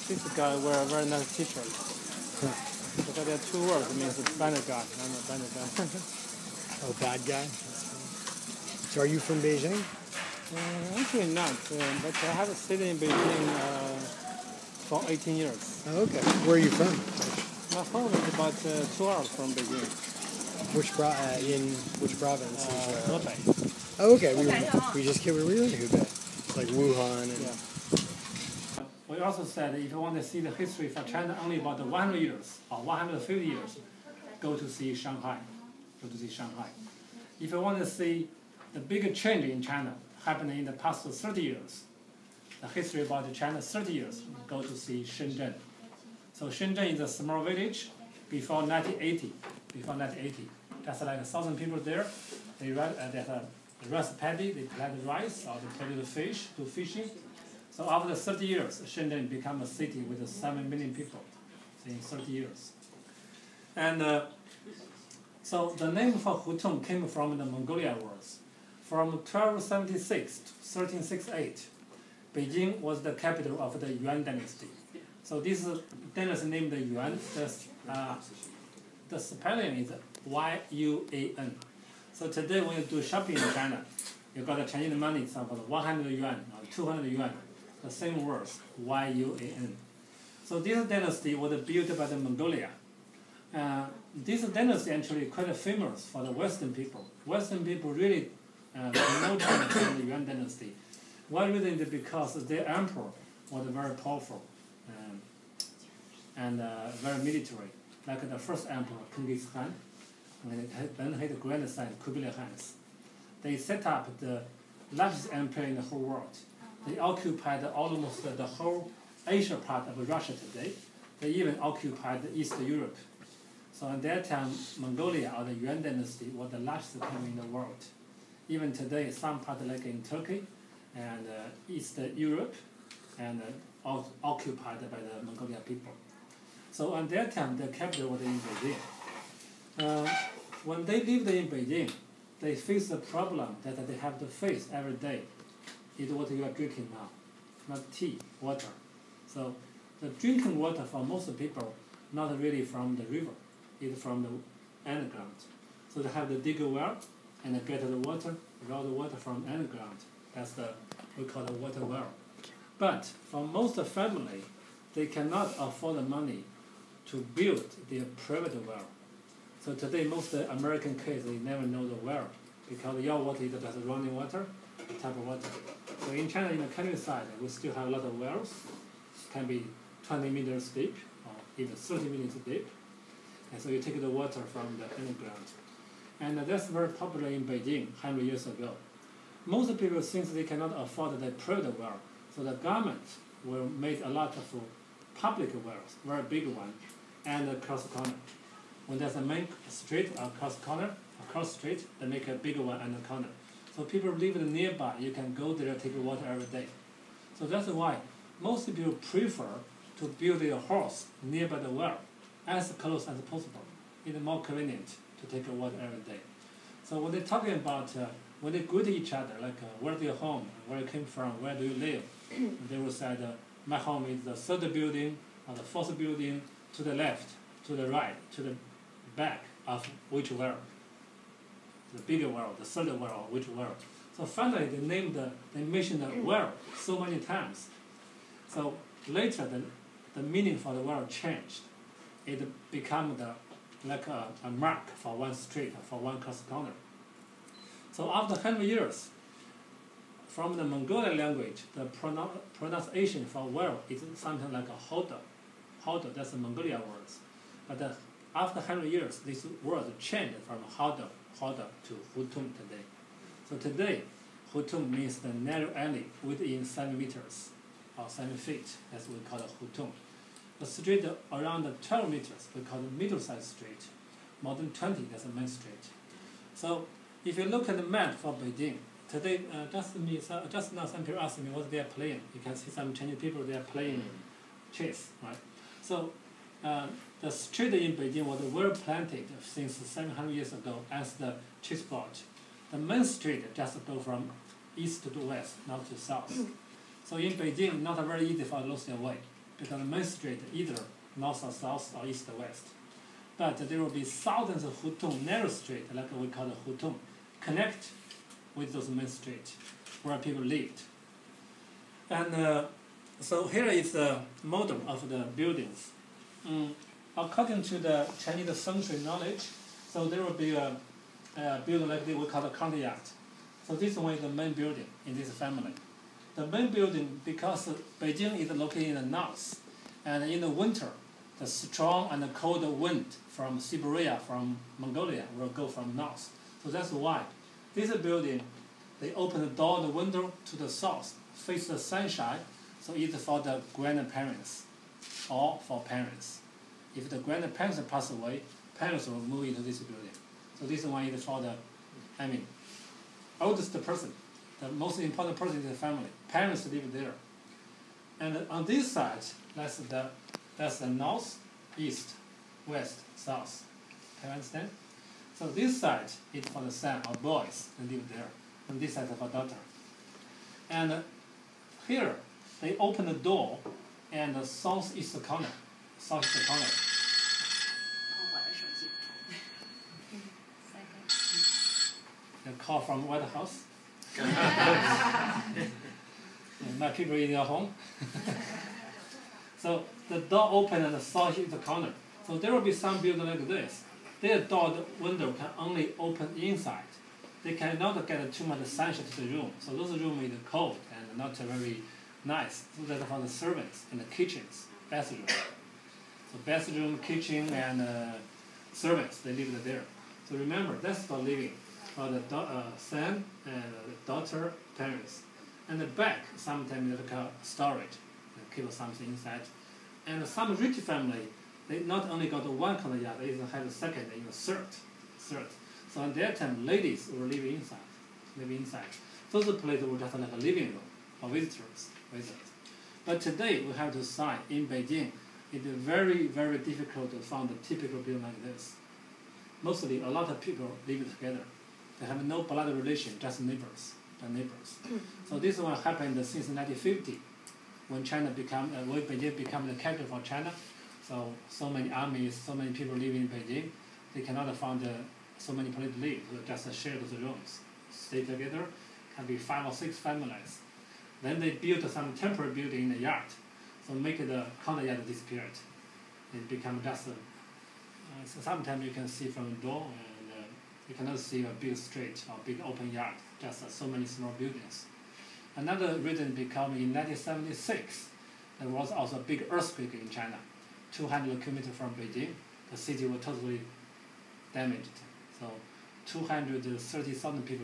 This guy wear a very nice t-shirt. Because there are two words, it means bad guy. I'm a bad guy. Oh, bad guy? So are you from Beijing? Actually not, but I have stayed in Beijing for 18 years. Oh, okay. Where are you from? My home is about 2 hours from Beijing. In which province? Hebei. Oh, okay. We just came. We were in Hebei. It's like Wuhan. And Yeah. We also said if you want to see the history for China only about 100 years or 150 years, go to see Shanghai. Go to see Shanghai. If you want to see the bigger change in China happening in the past 30 years, the history about China 30 years, go to see Shenzhen. So Shenzhen is a small village before 1980. Before 1980, that's like 1,000 people there. They rice paddy, they plant rice or they plant the fish, do fishing. So after 30 years, Shenzhen became a city with 7 million people in 30 years. And so the name for Hutung came from the Mongolia words. From 1276 to 1368, Beijing was the capital of the Yuan dynasty. So this dynasty named the Yuan, the spelling is Y-U-A-N. So today when you do shopping in China, you got the Chinese money, so for 100 yuan or 200 yuan, the same words, Y-U-A-N. So this dynasty was built by the Mongolia. This dynasty actually quite famous for the Western people. Western people really know China from the Yuan dynasty. One reason is because their emperor was very powerful and very military, like the first emperor, Genghis Khan, and then his grandson, Kublai Khan. They set up the largest empire in the whole world. They occupied almost the whole Asia part of Russia today. They even occupied East Europe. So at that time, Mongolia or the Yuan dynasty was the largest country in the world. Even today, some part like in Turkey and East Europe and occupied by the Mongolian people. So at that time, the capital was in Beijing. When they lived in Beijing, they faced the problem that they have to face every day. Is what you are drinking now, not tea, water. So the drinking water for most people, not really from the river, it's from the underground. So they have to dig a well and get the water, draw the water from underground. That's we call the water well. But for most family, they cannot afford the money to build their private well. So today, most American kids, they never know the well because your water is just running water, the type of water. So in China, in the countryside, we still have a lot of wells. Can be 20 meters deep or even 30 meters deep. And so you take the water from the underground. And that's very popular in Beijing 100 years ago. Most people, since they cannot afford the private well, so the government will make a lot of public wells, very big one, and across corner. When there's a main street across street, they make a bigger one and a corner. So people live nearby, you can go there and take water every day. So that's why most people prefer to build their house nearby the well, as close as possible. It's more convenient to take water every day. So when they're talking about, when they greet each other, like where's your home, where you came from, where do you live, they will say, my home is the third building or the fourth building to the left, to the right, to the back of which well. The bigger well, the third well, which well. So finally they mentioned the well so many times. So later the meaning for the well changed. It became like a mark for one street, for one cross corner. So after 100 years, from the Mongolian language, the pronunciation for well is something like a hodo. Hodo, that's the Mongolian words. But after 100 years, this word changed from hodo to hutung today. So today, hutung means the narrow alley within 7 meters or 7 feet. That's what we call a hutung. The street around 12 meters, we call it middle-sized street. More than 20, that's a main street. So if you look at the map for Beijing, today, just now some people asked me what they are playing. You can see some Chinese people, they are playing chess, right? So the street in Beijing was well planted since 700 years ago as the chessboard. The main street just go from east to west, north to south. So in Beijing, not very easy for lose their way, because the main street either north or south or east or west. But there will be thousands of hutung, narrow street, like we call the hutung, connect with those main streets where people lived. And so here is the model of the buildings. According to the Chinese century knowledge, so there will be a building like this we call the courtyard. So this one is the main building in this family. The main building, because Beijing is located in the north, and in the winter, the strong and the cold wind from Siberia, from Mongolia, will go from north. So that's why this building, they open the door and the window to the south, face the sunshine, so either for the grandparents or for parents. If the grandparents pass away, parents will move into this building. So this one is for the, oldest person, the most important person in the family. Parents live there. And on this side, that's the north, east, west, south. Can you understand? So this side is for the son or boys that live there, and this side is for daughter. And here, they open the door, and the southeast corner. A call from White House. My people in your home. So the door open and the southeast corner. So there will be some building like this. Their door window can only open inside. They cannot get too much sunshine to the room. So those rooms is cold and not very nice. So that's for the servants and the kitchens, bathroom. So bathroom, kitchen, and servants, they live there. So remember, that's for living. For the son and daughter, parents. And the back, sometimes they call storage. They keep something inside. And some rich family, they not only got one courtyard, they even have a second, even third. So at that time, ladies will live inside. Those places were just like a living room for visitors. But today, we have to sign in Beijing. It is very, very difficult to find a typical building like this. Mostly, a lot of people live together. They have no blood relation, just neighbors. So this one happened since 1950, when Beijing became the capital for China. So many armies, so many people live in Beijing. They cannot find so many places to live. So just share those rooms, stay together. Can be 5 or 6 families. Then they built some temporary building in the yard, so make the courtyard disappeared. It become just. So sometimes you can see from the door. You cannot see a big street or big open yard, just so many small buildings. Another reason because in 1976, there was also a big earthquake in China, 200 kilometers from Beijing. The city was totally damaged. So 230,000 people